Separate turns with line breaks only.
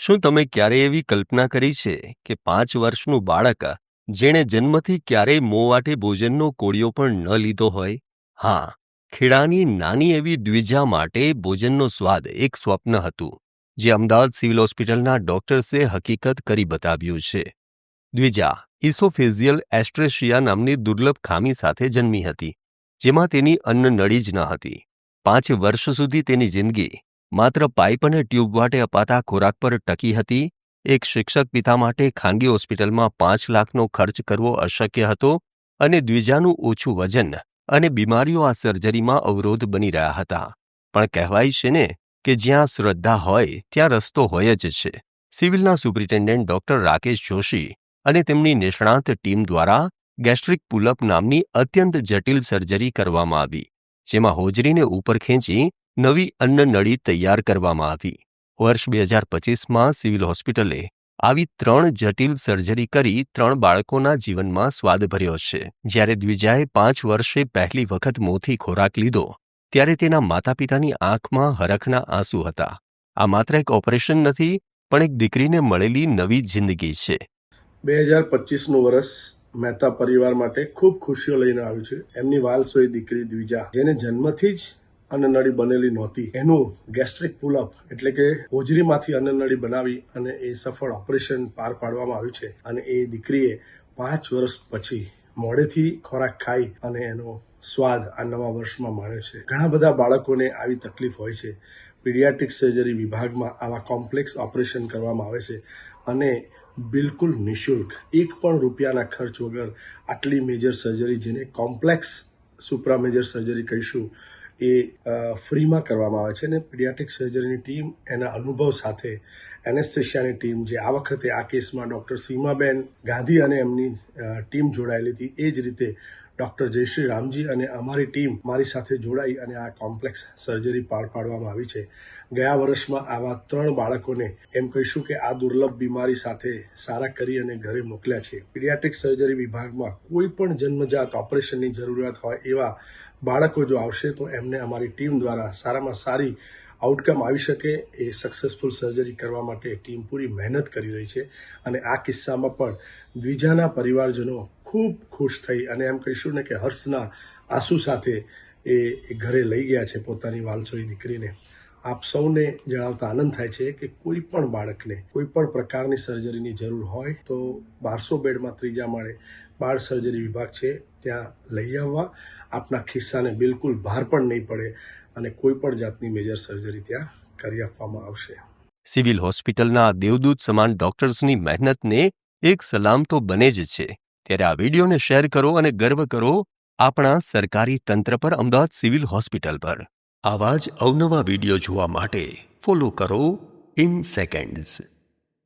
શું તમે ક્યારેય એવી કલ્પના કરી છે કે 5 વર્ષનું બાળક જેણે જન્મથી ક્યારેય મોંવાટે ભોજનનો કોળિયો પણ ન લીધો હોય? હા, ખેડાની નાની એવી દ્વિજા માટે ભોજનનો સ્વાદ એક સ્વપ્ન હતું, જે અમદાવાદ સિવિલ હોસ્પિટલના ડોક્ટર્સે હકીકત કરી બતાવ્યું છે. દ્વિજા ઇસોફેજિયલ એસ્ટ્રેશિયા નામની દુર્લભ ખામી સાથે જન્મી હતી, જેમાં તેની અન્નનળી જ ન હતી. 5 વર્ષ સુધી તેની જિંદગી માત્ર પાઇપ અને ટ્યુબ વાટે અપાતા ખોરાક પર ટકી હતી. એક શિક્ષક પિતા માટે ખાનગી હોસ્પિટલમાં 5 લાખનો ખર્ચ કરવો અશક્ય હતો અને દ્વિજાનું ઓછું વજન અને બીમારીઓ આ સર્જરીમાં અવરોધ બની રહ્યા હતા. પણ કહેવાય છે ને કે જ્યાં શ્રદ્ધા હોય ત્યાં રસ્તો હોય જ છે. સિવિલના સુપ્રિન્ટેન્ડન્ટ ડોક્ટર રાકેશ જોશી અને તેમની નિષ્ણાત ટીમ દ્વારા ગેસ્ટ્રિક પુલઅપ નામની અત્યંત જટિલ સર્જરી કરવામાં આવી, જેમાં હોજરીને ઉપર ખેંચી નવી અન્નનળી તૈયાર કરવામાં આવી. વર્ષ 2025માં સિવિલ હોસ્પિટલે આવી 3 જટિલ સર્જરી કરી 3 બાળકોના જીવનમાં સ્વાદ ભર્યો છે. જ્યારે દ્વિજાએ 5 વર્ષે પહેલી વખત મોંથી ખોરાક લીધો, ત્યારે તેના માતા પિતાની આંખમાં હરખના આંસુ હતા. આ માત્ર એક ઓપરેશન નથી, પણ એક દીકરીને મળેલી નવી જિંદગી છે.
2025નું વર્ષ મહેતા પરિવાર માટે ખૂબ ખુશીઓ લઈને આવ્યું છે. એમની વાલસોઈ દીકરી દ્વિજા, જેને જન્મથી જ અન્નનળી બનેલી નહોતી, એનું ગેસ્ટ્રિક પુલઅપ એટલે કે હોજરીમાંથી અન્નનળી બનાવી અને એ સફળ ઓપરેશન પાર પાડવામાં આવ્યું છે. અને એ દીકરીએ 5 વર્ષ પછી મોડેથી ખોરાક ખાઈ અને એનો સ્વાદ આ નવા વર્ષમાં માણ્યો છે. ઘણા બધા બાળકોને આવી તકલીફ હોય છે. પીડિયાટ્રિક સર્જરી વિભાગમાં આવા કોમ્પ્લેક્સ ઓપરેશન કરવામાં આવે છે અને બિલકુલ નિઃશુલ્ક, 1 પણ રૂપિયાના ખર્ચ વગર આટલી મેજર સર્જરી, જેને કોમ્પ્લેક્સ સુપ્રા મેજર સર્જરી કહીશું, એ ફ્રીમાં કરવામાં આવે છે. અને પીડિયાટ્રિક સર્જરીની ટીમ એના અનુભવ સાથે એનેસ્થેશિયાની ટીમ, જે આ વખતે આ કેસમાં ડૉક્ટર સીમાબેન ગાંધી અને એમની ટીમ જોડાયેલી હતી, એ જ રીતે ડૉક્ટર જયશ્રી રામજી અને અમારી ટીમ મારી સાથે જોડાઈ અને આ કોમ્પ્લેક્સ સર્જરી પાર પાડવામાં આવી છે. ગયા વર્ષમાં આવા 3 બાળકોને એમ કહીશું કે આ દુર્લભ બીમારી સાથે સારા કરી અને ઘરે મોકલ્યા છે. પીડિયાટ્રિક સર્જરી વિભાગમાં કોઈ પણ જન્મજાત ઓપરેશનની જરૂરિયાત હોય એવા બાળકો જો આવશે તો એમને અમારી ટીમ દ્વારા સારામાં સારી આઉટકમ આવી શકે એ સક્સેસફુલ સર્જરી કરવા માટે ટીમ પૂરી મહેનત કરી રહી છે. અને આ કિસ્સામાં પણ દ્વિજાના પરિવારજનો ખૂબ ખુશ થઈ અને એમ કહીશું ને કે હર્ષના આંસુ સાથે એ ઘરે લઈ ગયા છે પોતાની વાલસોઈ દીકરીને. આપ સૌને જણાવતા આનંદ થાય છે કે કોઈ પણ બાળકને કોઈ પણ પ્રકારની સર્જરીની જરૂર હોય તો 1200 બેડમાં 3જા માળે બાળ સર્જરી વિભાગ છે, ત્યાં લઈ આવવા. આપના ખિસ્સાને બિલકુલ ભાર પણ નહીં પડે અને કોઈ પણ જાતની મેજર સર્જરી ત્યાં કરી આપવામાં આવશે.
સિવિલ હોસ્પિટલના દેવદૂત સમાન ડોક્ટર્સની મહેનતને એક સલામ તો બને જ છે. ત્યારે આ વિડીયોને શેર કરો અને ગર્વ કરો આપણા સરકારી તંત્ર પર, અમદાવાદ સિવિલ હોસ્પિટલ પર. આવા જ અવનવા વિડીયો જોવા માટે ફોલો કરો ઇન સેકન્ડ્સ.